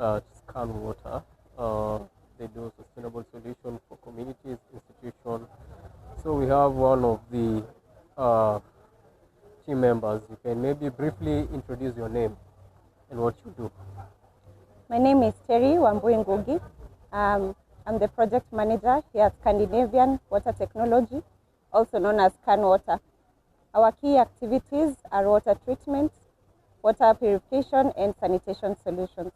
at Scan Water. They do sustainable solution for communities, institutions. So we have one of the team members. You can maybe briefly introduce your name and what you do. My name is Terry Wambui Ngugi. I'm the project manager here at Scandinavian Water Technology, also known as Scan Water. Our key activities are water treatment, water purification, and sanitation solutions.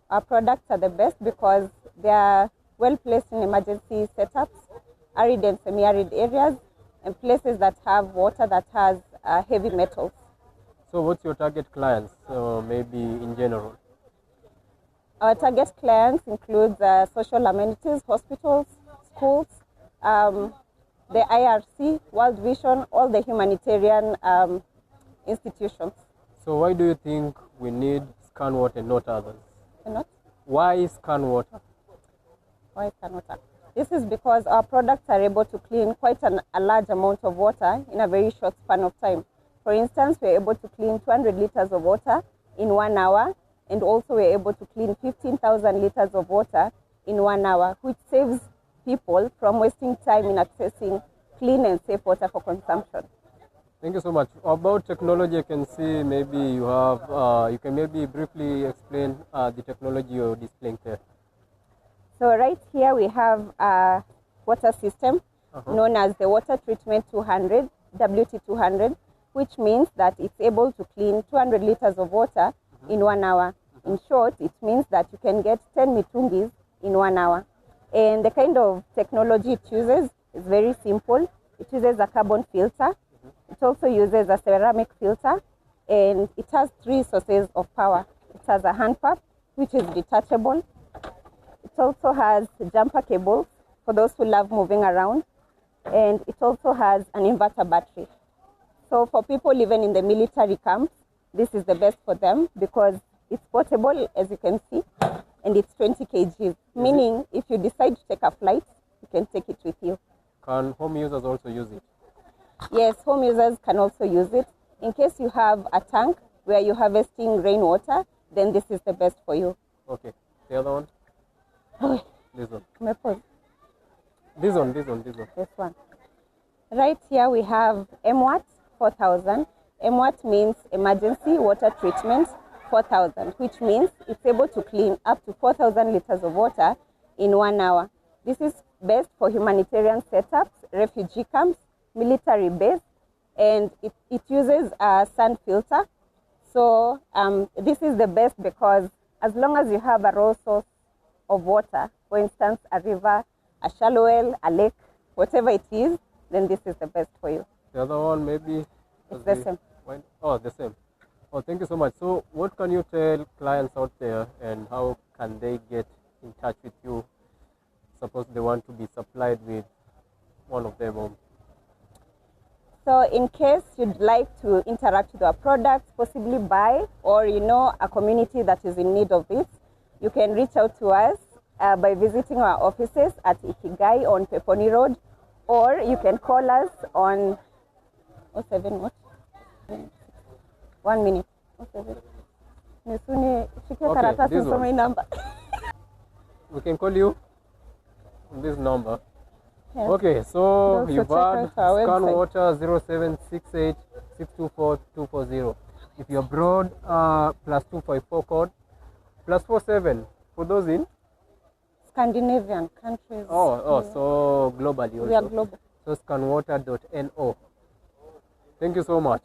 Our products are the best because they are well placed in emergency setups, arid and semi-arid areas, and places that have water that has heavy metals. So what's your target clients, maybe in general? Our target clients include social amenities, hospitals, schools, the IRC, World Vision, all the humanitarian institutions. So why do you think we need Scan Water and not others? Not? Why Scan Water? Why Scan Water? This is because our products are able to clean quite a large amount of water in a very short span of time. For instance, we're able to clean 200 liters of water in 1 hour, and also we're able to clean 15,000 liters of water in 1 hour, which saves people from wasting time in accessing clean and safe water for consumption. Thank you so much. About technology, I can see maybe you have, you can maybe briefly explain the technology you're displaying there. So right here we have a water system known as the Water Treatment 200, WT200, which means that it's able to clean 200 liters of water in 1 hour. In short, it means that you can get 10 mitungis in 1 hour. And the kind of technology it uses is very simple. It uses a carbon filter. It also uses a ceramic filter, and it has 3 sources of power. It has a hand pump, which is detachable. It also has jumper cables for those who love moving around, and it also has an inverter battery. So for people even in the military camps, this is the best for them because it's portable, as you can see, and it's 20 kgs, meaning if you decide to take a flight, you can take it with you. Can home users also use it? Yes, home users can also use it. In case you have a tank where you're harvesting rainwater, then this is the best for you. Okay. The other one? This one. This one. This one. Right here we have MWAT 4000. MWAT means emergency water treatment 4000, which means it's able to clean up to 4,000 liters of water in 1 hour. This is best for humanitarian setups, refugee camps, military base, and it uses a sand filter. So this is the best because as long as you have a raw source of water, for instance, a river, a shallow well, a lake, whatever it is, then this is the best for you. The other one maybe? It's the same. Oh, the same. Oh, thank you so much. So what can you tell clients out there and how can they get in touch with you? Suppose they want to be supplied with one of them. So in case you'd like to interact with our products, possibly buy, or you know a community that is in need of it, you can reach out to us by visiting our offices at Ikigai on Peponi Road, or you can call us on 07 what? 1 minute. 07. Okay, this one. Number. We can call you on this number. Yes. Okay, so you've had Scan Water 0768 624 240. If you're abroad, +254 code, +47 for those in Scandinavian countries. So globally also. We are global. So scanwater.no. Thank you so much.